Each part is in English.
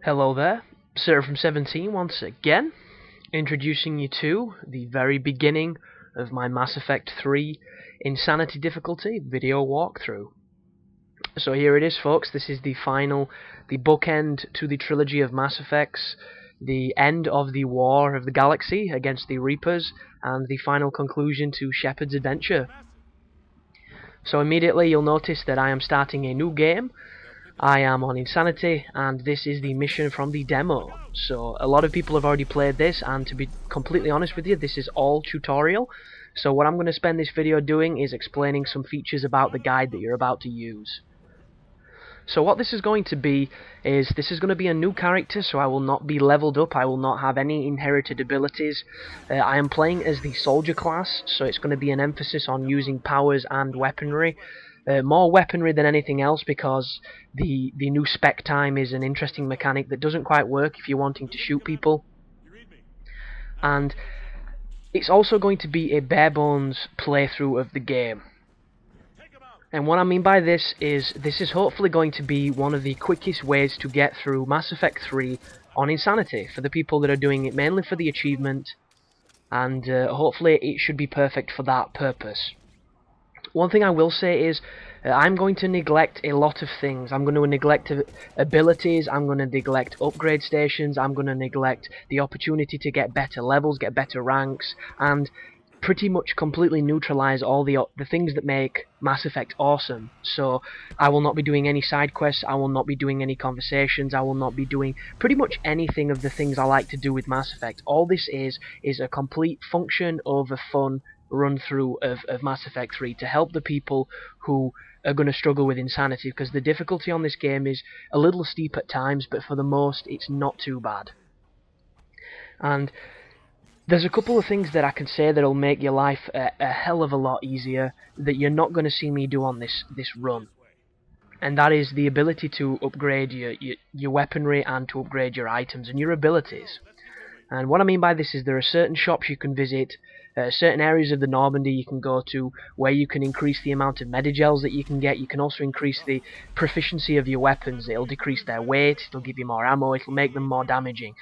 Hello there, Sir from 17 once again, introducing you to the very beginning of my Mass Effect 3 Insanity difficulty video walkthrough. So here it is, folks. This is the bookend to the trilogy of Mass Effects, the end of the War of the Galaxy against the Reapers, and the final conclusion to Shepard's adventure. So immediately you'll notice that I am starting a new game. I am on Insanity, and this is the mission from the demo. So a lot of people have already played this, and to be completely honest with you, this is all tutorial. So what I'm going to spend this video doing is explaining some features about the guide that you're about to use. So what this is going to be is, this is going to be a new character, so I will not be leveled up, I will not have any inherited abilities. I am playing as the soldier class, so it's going to be an emphasis on using powers and weaponry. More weaponry than anything else, because the new spec time is an interesting mechanic that doesn't quite work if you're wanting to shoot people. And it's also going to be a bare bones playthrough of the game. And what I mean by this is hopefully going to be one of the quickest ways to get through Mass Effect 3 on Insanity, for the people that are doing it mainly for the achievement, and hopefully it should be perfect for that purpose. One thing I will say is, I'm going to neglect a lot of things. I'm going to neglect abilities, I'm going to neglect upgrade stations, I'm going to neglect the opportunity to get better levels, get better ranks, and pretty much completely neutralize all the things that make Mass Effect awesome. So I will not be doing any side quests, I will not be doing any conversations, I will not be doing pretty much anything of the things I like to do with Mass Effect. All this is a complete function of a fun run through of Mass Effect 3 to help the people who are going to struggle with Insanity, because the difficulty on this game is a little steep at times, but for the most it's not too bad. And there's a couple of things that I can say that'll make your life a hell of a lot easier that you're not going to see me do on this run. And that is the ability to upgrade your weaponry and to upgrade your items and your abilities. And what I mean by this is, there are certain shops you can visit, certain areas of the Normandy you can go to, where you can increase the amount of medigels that you can get. You can also increase the proficiency of your weapons. It'll decrease their weight, it'll give you more ammo, it'll make them more damaging.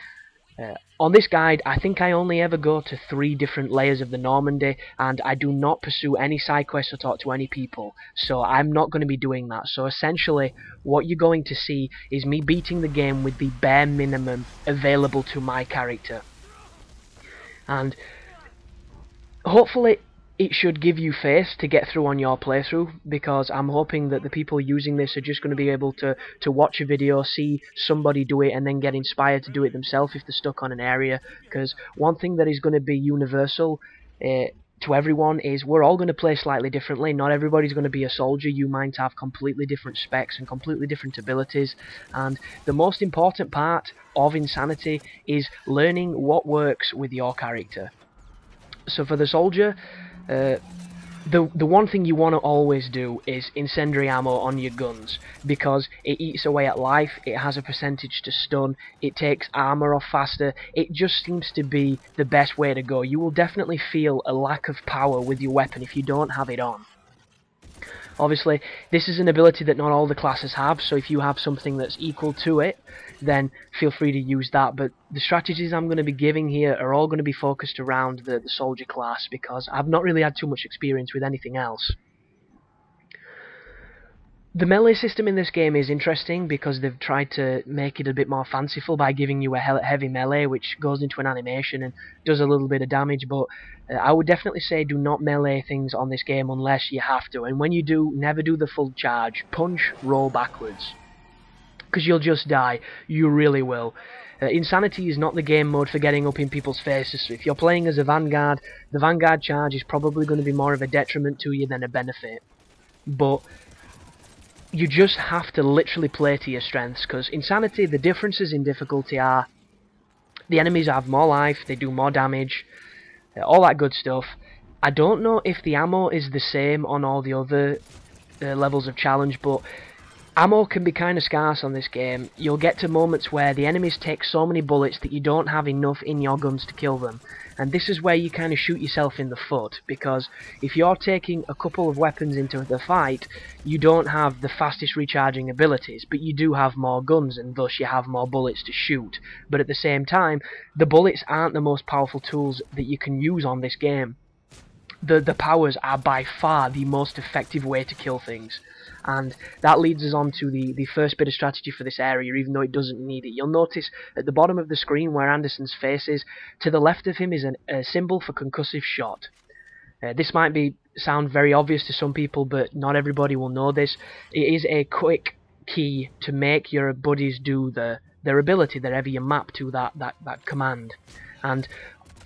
On this guide, I think I only ever go to 3 different layers of the Normandy, and I do not pursue any side quests or talk to any people, so I'm not going to be doing that. So essentially, what you're going to see is me beating the game with the bare minimum available to my character. And hopefully it should give you faith to get through on your playthrough, because I'm hoping that the people using this are just going to be able to watch a video, see somebody do it, and then get inspired to do it themselves if they're stuck on an area. Because one thing that is going to be universal to everyone is, we're all going to play slightly differently. Not everybody's going to be a soldier. You might have completely different specs and completely different abilities, and the most important part of Insanity is learning what works with your character. So for the soldier, the one thing you want to always do is incendiary ammo on your guns, because it eats away at life, it has a percentage to stun, it takes armor off faster. It just seems to be the best way to go. You will definitely feel a lack of power with your weapon if you don't have it on. Obviously, this is an ability that not all the classes have, so if you have something that's equal to it, then feel free to use that. But the strategies I'm going to be giving here are all going to be focused around the soldier class, because I've not really had too much experience with anything else. The melee system in this game is interesting, because they've tried to make it a bit more fanciful by giving you a heavy melee, which goes into an animation and does a little bit of damage, but I would definitely say do not melee things on this game unless you have to, and when you do, never do the full charge. Punch, roll backwards, because you'll just die. You really will. Insanity is not the game mode for getting up in people's faces, so if you're playing as a Vanguard, the Vanguard charge is probably going to be more of a detriment to you than a benefit. But you just have to literally play to your strengths, because Insanity, the differences in difficulty are, the enemies have more life, they do more damage, all that good stuff. I don't know if the ammo is the same on all the other levels of challenge, but Ammo can be kind of scarce on this game. You'll get to moments where the enemies take so many bullets that you don't have enough in your guns to kill them. And this is where you kind of shoot yourself in the foot, because if you're taking a couple of weapons into the fight, you don't have the fastest recharging abilities, but you do have more guns, and thus you have more bullets to shoot. But at the same time, the bullets aren't the most powerful tools that you can use on this game. The powers are by far the most effective way to kill things. And that leads us on to the first bit of strategy for this area, even though it doesn't need it. You'll notice at the bottom of the screen where Anderson's face is, to the left of him is a symbol for concussive shot. This might sound very obvious to some people, but not everybody will know this. It is a quick key to make your buddies do their ability, wherever you map to that command. And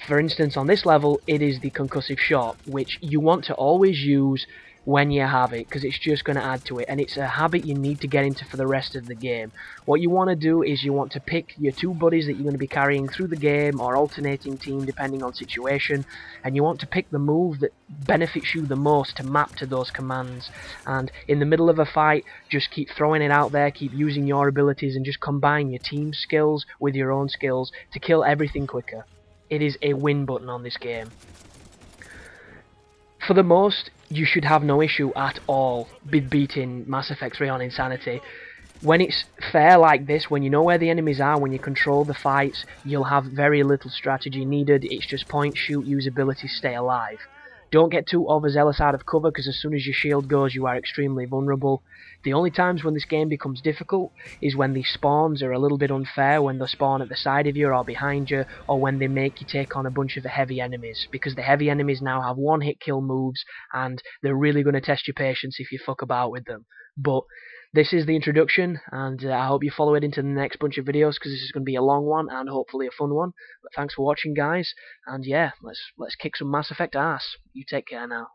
for instance, on this level, it is the concussive shot, which you want to always use when you have it, because it's just going to add to it, and it's a habit you need to get into for the rest of the game. What you want to do is you want to pick your two buddies that you're going to be carrying through the game, or alternating team depending on situation, and you want to pick the move that benefits you the most to map to those commands. And in the middle of a fight, just keep throwing it out there, keep using your abilities, and just combine your team skills with your own skills to kill everything quicker. It is a win button on this game. For the most, you should have no issue at all with beating Mass Effect 3 on Insanity. When it's fair like this, when you know where the enemies are, when you control the fights, you'll have very little strategy needed. It's just point, shoot, use ability, stay alive. Don't get too overzealous out of cover, because as soon as your shield goes, you are extremely vulnerable. The only times when this game becomes difficult is when the spawns are a little bit unfair, when they spawn at the side of you or behind you, or when they make you take on a bunch of the heavy enemies, because the heavy enemies now have one-hit kill moves, and they're really going to test your patience if you fuck about with them. But this is the introduction, and I hope you follow it into the next bunch of videos, because this is going to be a long one and hopefully a fun one. But thanks for watching, guys, and yeah, let's kick some Mass Effect ass. You take care now.